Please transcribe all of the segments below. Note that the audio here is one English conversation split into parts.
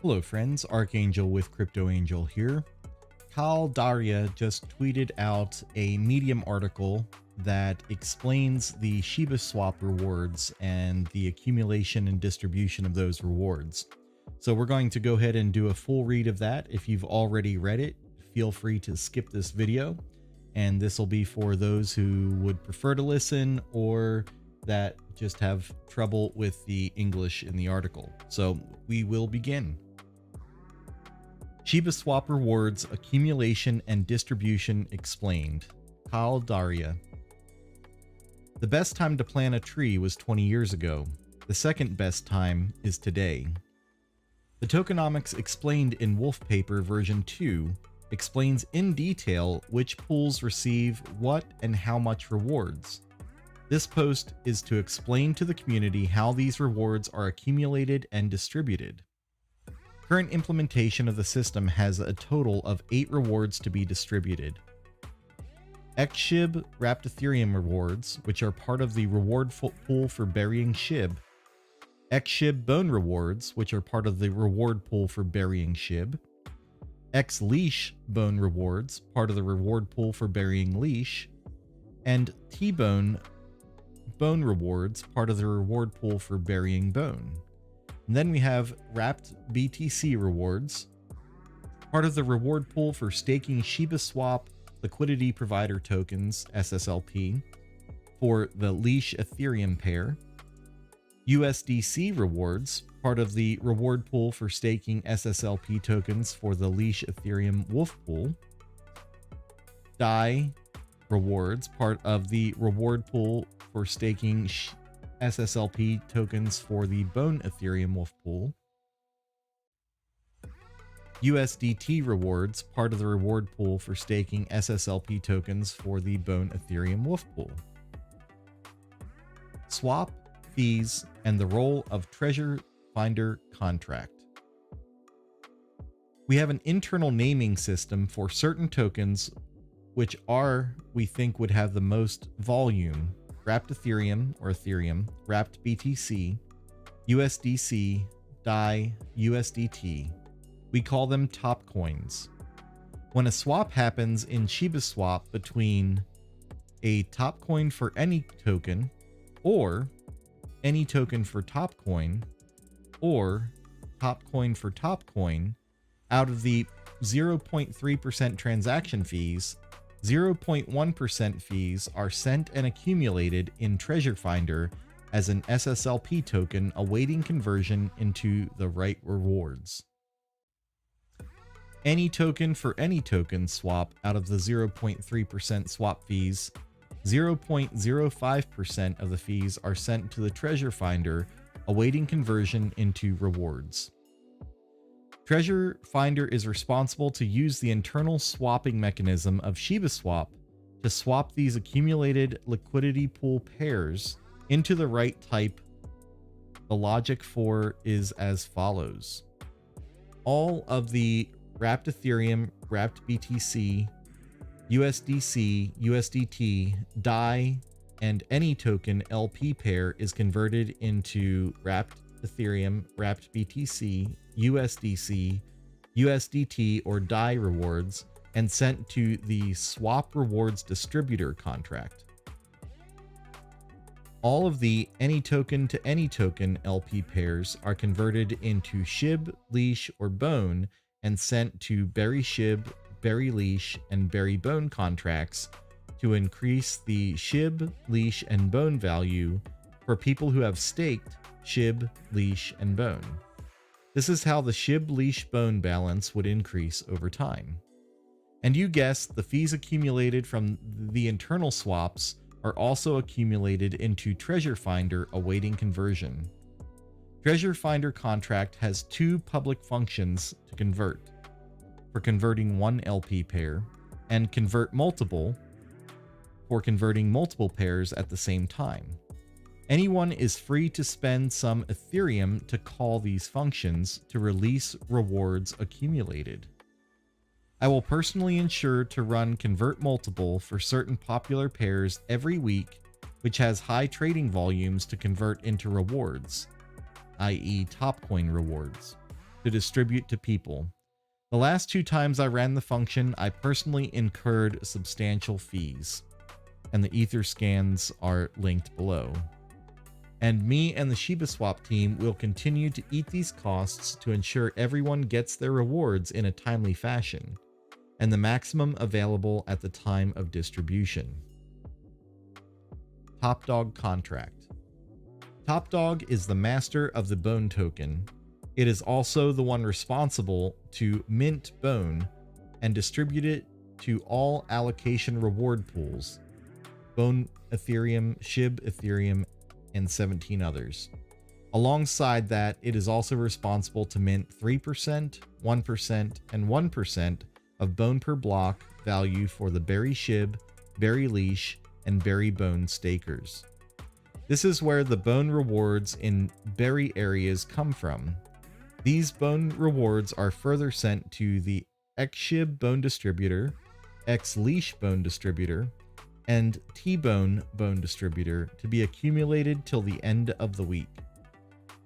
Hello friends, Archangel with Crypto Angel here. Kaal Dhairya just tweeted out a Medium article that explains the ShibaSwap rewards and the accumulation and distribution of those rewards. So we're going to go ahead and do a full read of that. If you've already read it, feel free to skip this video. And this will be for those who would prefer to listen or that just have trouble with the English in the article. So we will begin. ShibaSwap rewards accumulation and distribution explained. Kaal Dhairya. The best time to plant a tree was 20 years ago. The second best time is today. The tokenomics explained in Wolf Paper version 2 explains in detail which pools receive what and how much rewards. This post is to explain to the community how these rewards are accumulated and distributed. Current implementation of the system has a total of 8 rewards to be distributed. XSHIB wrapped Ethereum rewards, which are part of the reward pool for burying SHIB. XSHIB bone rewards, which are part of the reward pool for burying SHIB. X-Leash bone rewards, part of the reward pool for burying Leash. And T-Bone bone rewards, part of the reward pool for burying Bone. And then we have wrapped BTC rewards, part of the reward pool for staking ShibaSwap liquidity provider tokens, SSLP, for the Leash Ethereum pair. USDC rewards, part of the reward pool for staking SSLP tokens for the Leash Ethereum Wolf pool. DAI rewards, part of the reward pool for staking SSLP tokens for the Bone Ethereum Wolf pool. USDT rewards, part of the reward pool for staking SSLP tokens for the Bone Ethereum Wolf pool. Swap, fees, and the role of Treasure Finder contract. We have an internal naming system for certain tokens which we think would have the most volume: wrapped Ethereum or Ethereum, wrapped BTC, USDC, DAI, USDT. We call them top coins. When a swap happens in ShibaSwap between a top coin for any token, or any token for top coin, or top coin for top coin, out of the 0.3% transaction fees, 0.1% fees are sent and accumulated in Treasure Finder as an SSLP token awaiting conversion into the right rewards. Any token for any token swap out of the 0.3% swap fees, 0.05% of the fees are sent to the Treasure Finder awaiting conversion into rewards. Treasure Finder is responsible to use the internal swapping mechanism of ShibaSwap to swap these accumulated liquidity pool pairs into the right type. The logic for is as follows. All of the wrapped Ethereum, wrapped BTC, USDC, USDT, DAI, and any token LP pair is converted into wrapped Ethereum, wrapped BTC, USDC, USDT, or DAI rewards and sent to the Swap Rewards Distributor contract. All of the any token to any token LP pairs are converted into SHIB, Leash, or Bone and sent to Bury SHIB, Bury Leash, and Bury Bone contracts to increase the SHIB, Leash, and Bone value for people who have staked SHIB, Leash, and Bone. This is how the SHIB, Leash, Bone balance would increase over time. And you guessed, the fees accumulated from the internal swaps are also accumulated into Treasure Finder awaiting conversion. Treasure Finder contract has 2 public functions to convert: for converting one LP pair, and convert multiple for converting multiple pairs at the same time. Anyone is free to spend some Ethereum to call these functions to release rewards accumulated. I will personally ensure to run convert multiple for certain popular pairs every week, which has high trading volumes to convert into rewards, i.e. top coin rewards. to distribute to people. The last 2 times I ran the function, I personally incurred substantial fees, and the ether scans are linked below. And me and the ShibaSwap team will continue to eat these costs to ensure everyone gets their rewards in a timely fashion, and the maximum available at the time of distribution. Top Dog Contract. Top Dog is the master of the Bone token. It is also the one responsible to mint Bone and distribute it to all allocation reward pools: Bone Ethereum, SHIB Ethereum, and 17 others. Alongside that, it is also responsible to mint 3%, 1%, and 1% of Bone per block value for the Berry SHIB, Berry Leash, and Berry Bone stakers. This is where the Bone rewards in Berry areas come from. These Bone rewards are further sent to the XSHIB Bone Distributor, XLeash Bone Distributor, and T-Bone Bone Distributor to be accumulated till the end of the week.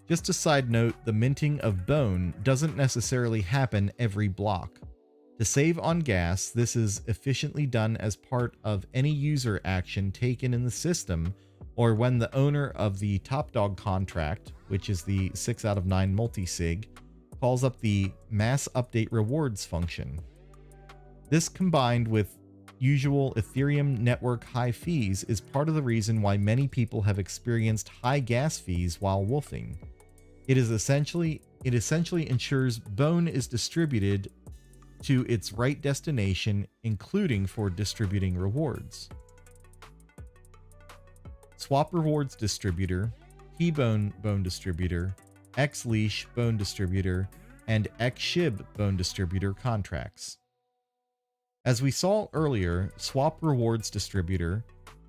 Just a side note, the minting of Bone doesn't necessarily happen every block. To save on gas, this is efficiently done as part of any user action taken in the system, or when the owner of the Top Dog contract, which is the 6 out of 9 multi-sig, calls up the mass update rewards function. This, combined with usual Ethereum network high fees, is part of the reason why many people have experienced high gas fees while wolfing. It essentially ensures Bone is distributed to its right destination, including for distributing rewards. Swap Rewards Distributor, T-Bone Bone Distributor, XLeash Bone Distributor, and XSHIB Bone Distributor contracts. As we saw earlier, Swap Rewards Distributor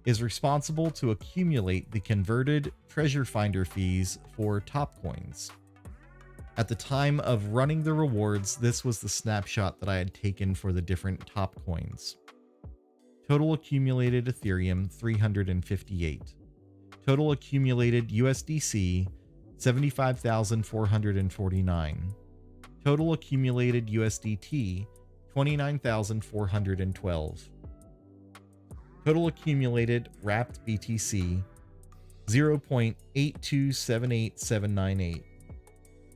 is responsible to accumulate the converted treasure finder fees for top coins. At the time of running the rewards, this was the snapshot that I had taken for the different top coins. Total accumulated Ethereum 358. Total accumulated USDC 75,449. Total accumulated USDT 29,412. Total accumulated wrapped BTC 0.8278798.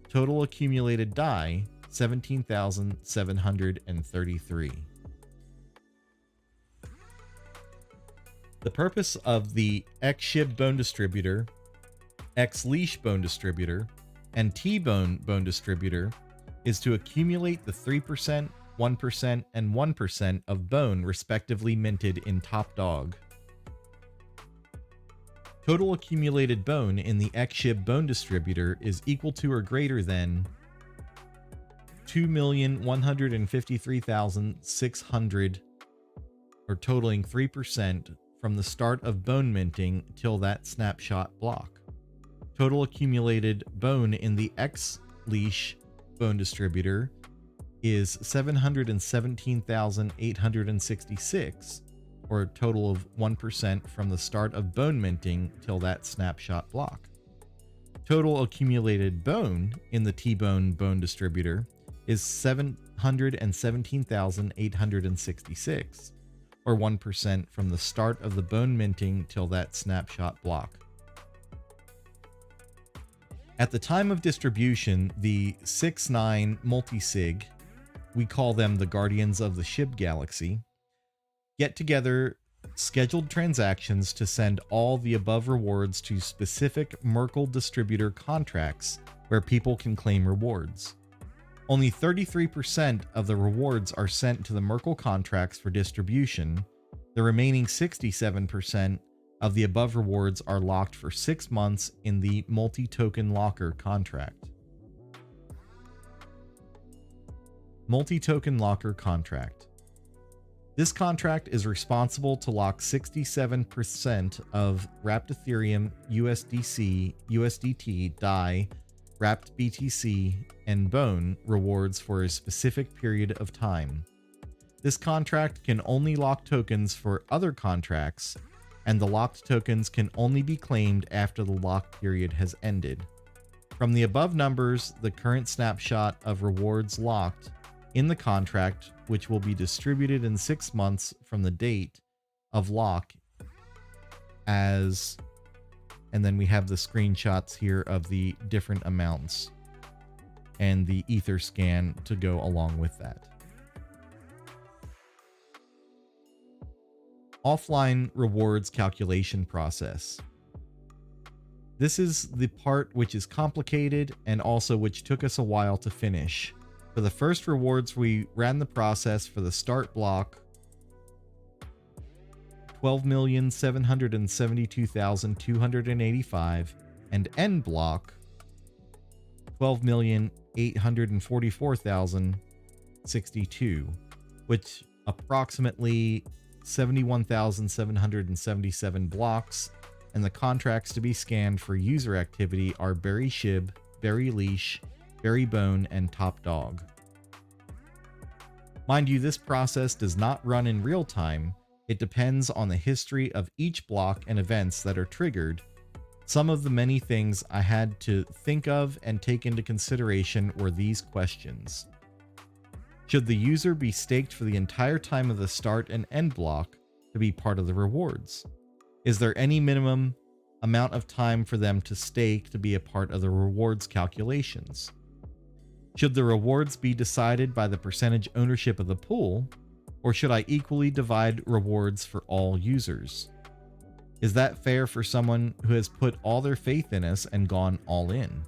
Total accumulated DAI 17,733. The purpose of the XSHIB Bone Distributor, XLeash Bone Distributor, and T-Bone Bone Distributor is to accumulate the 3%, 1%, and 1% of Bone respectively minted in Top Dog. Total accumulated Bone in the XSHIB Bone Distributor is equal to or greater than 2,153,600, or totaling 3% from the start of Bone minting till that snapshot block. Total accumulated Bone in the XLeash Bone Distributor is 717,866, or a total of 1% from the start of Bone minting till that snapshot block. Total accumulated Bone in the T-Bone Bone Distributor is 717,866, or 1% from the start of the Bone minting till that snapshot block. At the time of distribution, the 6-9 multi-sig, we call them the Guardians of the SHIB Galaxy, get together scheduled transactions to send all the above rewards to specific Merkle distributor contracts where people can claim rewards. Only 33% of the rewards are sent to the Merkle contracts for distribution. The remaining 67% of the above rewards are locked for 6 months in the multi-token locker contract. Multi-token locker contract. This contract is responsible to lock 67% of wrapped Ethereum, USDC, USDT, DAI, wrapped BTC, and Bone rewards for a specific period of time. This contract can only lock tokens for other contracts, and the locked tokens can only be claimed after the lock period has ended. From the above numbers, the current snapshot of rewards locked in the contract, which will be distributed in 6 months from the date of lock, as, and then we have the screenshots here of the different amounts and the ether scan to go along with that. Offline rewards calculation process. This is the part which is complicated and also which took us a while to finish. For the first rewards, we ran the process for the start block, 12,772,285, and end block, 12,844,062, which approximately 71,777 blocks, and the contracts to be scanned for user activity are Berry Shib, Berry Leash, Berry Bone, and Top Dog. Mind you, this process does not run in real time. It depends on the history of each block and events that are triggered. Some of the many things I had to think of and take into consideration were these questions. Should the user be staked for the entire time of the start and end block to be part of the rewards? Is there any minimum amount of time for them to stake to be a part of the rewards calculations? Should the rewards be decided by the percentage ownership of the pool, or should I equally divide rewards for all users? Is that fair for someone who has put all their faith in us and gone all in?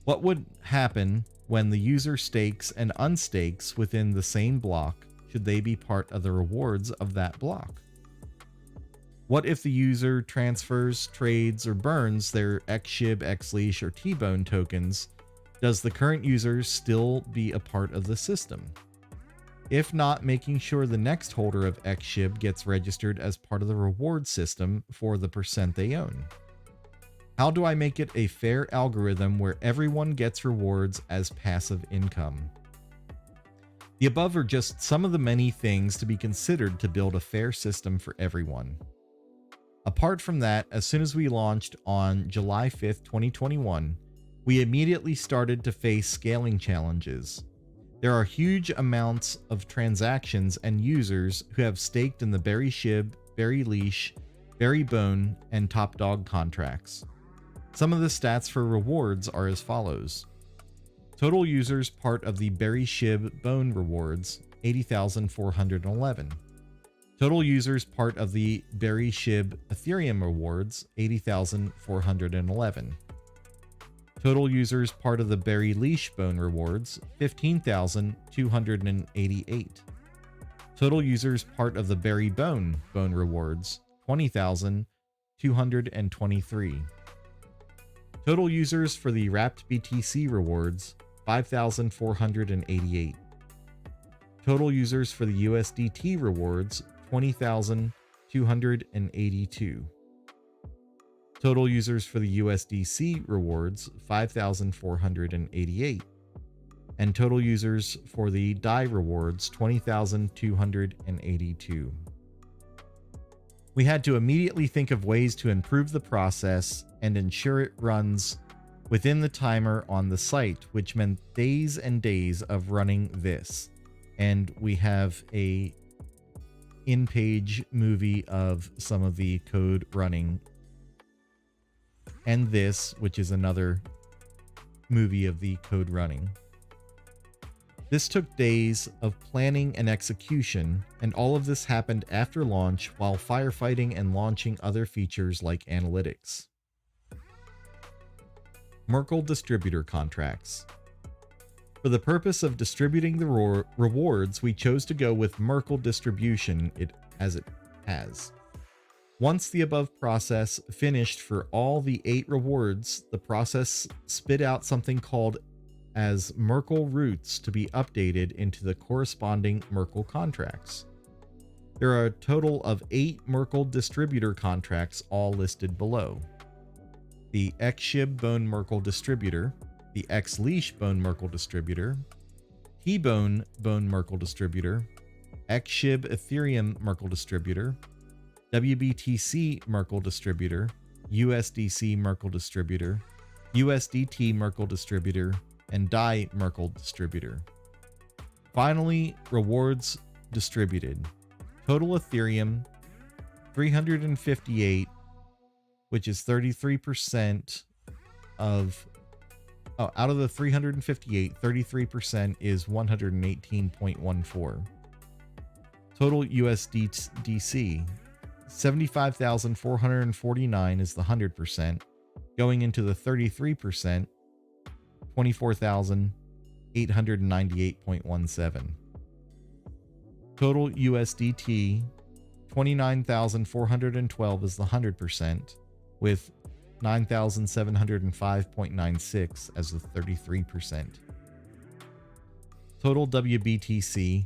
What would happen when the user stakes and unstakes within the same block? Should they be part of the rewards of that block? What if the user transfers, trades, or burns their XShib, XLeash, or T-Bone tokens? Does the current user still be a part of the system? If not, making sure the next holder of XShib gets registered as part of the reward system for the percent they own. How do I make it a fair algorithm where everyone gets rewards as passive income? The above are just some of the many things to be considered to build a fair system for everyone. Apart from that, as soon as we launched on July 5th, 2021, we immediately started to face scaling challenges. There are huge amounts of transactions and users who have staked in the Berry Shib, Berry Leash, Berry Bone, and Top Dog contracts. Some of the stats for rewards are as follows. Total users part of the Berry Shib Bone rewards, 80,411. Total users part of the Berry Shib Ethereum rewards, 80,411. Total users part of the Berry Leash Bone rewards, 15,288. Total users part of the Berry Bone rewards, 20,223. Total users for the Wrapped BTC rewards, 5,488. Total users for the USDT rewards, 20,282. Total users for the USDC rewards, 5,488. And total users for the DAI rewards, 20,282. We had to immediately think of ways to improve the process and ensure it runs within the timer on the site, which meant days and days of running this. And we have a in-page movie of some of the code running, and this, which is another movie of the code running. This took days of planning and execution, and all of this happened after launch while firefighting and launching other features like analytics. Merkle distributor contracts. For the purpose of distributing the rewards, we chose to go with Merkle distribution as it has. Once the above process finished for all the 8 rewards, the process spit out something called as Merkle routes to be updated into the corresponding Merkle contracts. There are a total of 8 Merkle distributor contracts, all listed below. The XShib Bone Merkle distributor, the XLeash Bone Merkle distributor, T-Bone Merkle distributor, XShib Ethereum Merkle distributor, WBTC Merkle distributor, USDC Merkle distributor, USDT Merkle distributor, and DAI Merkle distributor. Finally, rewards distributed. Total Ethereum 358, which is 33% of out of the 358, 33% is 118.14. Total USDC 75,449 is the 100%. Going into the 33%, 24,898.17. Total USDT 29,412 is the 100%, with 9,705.96 as the 33%. Total WBTC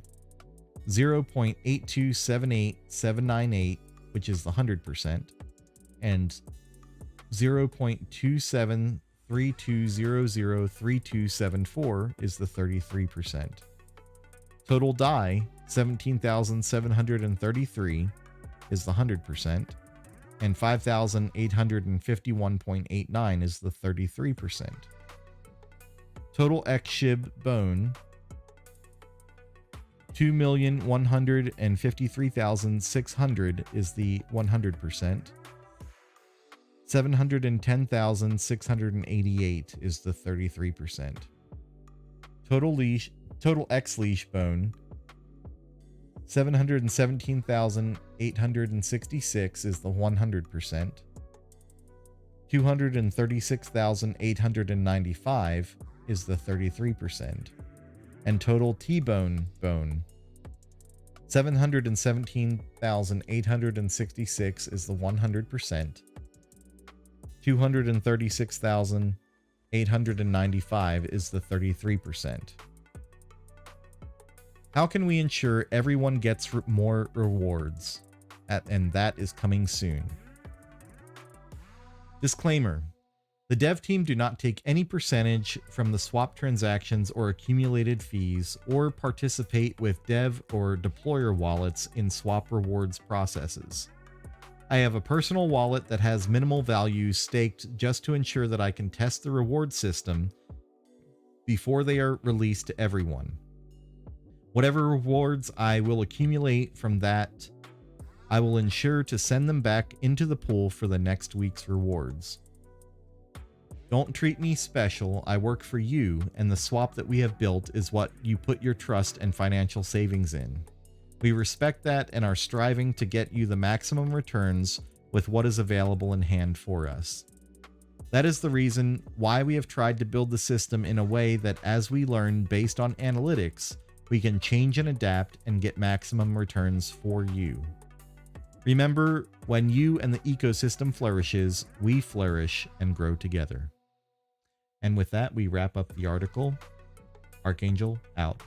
0.8278798, which is the 100%, and 0.2732003274 is the 33%. Total DAI 17,733 is the 100%, and 5,851.89 is the 33%. Total XSHIB bone 2,153,600 is the 100%. 710,688 is the 33%. Total X leash bone 717,866 is the 100%. 236,895 is the 33%. And total T-bone bone 717,866 is the 100%. 236,895 is the 33%. How can we ensure everyone gets more rewards? And that is coming soon. Disclaimer: the dev team do not take any percentage from the swap transactions or accumulated fees, or participate with dev or deployer wallets in swap rewards processes. I have a personal wallet that has minimal value staked just to ensure that I can test the reward system before they are released to everyone. Whatever rewards I will accumulate from that, I will ensure to send them back into the pool for the next week's rewards. Don't treat me special. I work for you, and the swap that we have built is what you put your trust and financial savings in. We respect that and are striving to get you the maximum returns with what is available in hand for us. That is the reason why we have tried to build the system in a way that, as we learn based on analytics, we can change and adapt and get maximum returns for you. Remember, when you and the ecosystem flourishes, we flourish and grow together. And with that, we wrap up the article. Archangel out.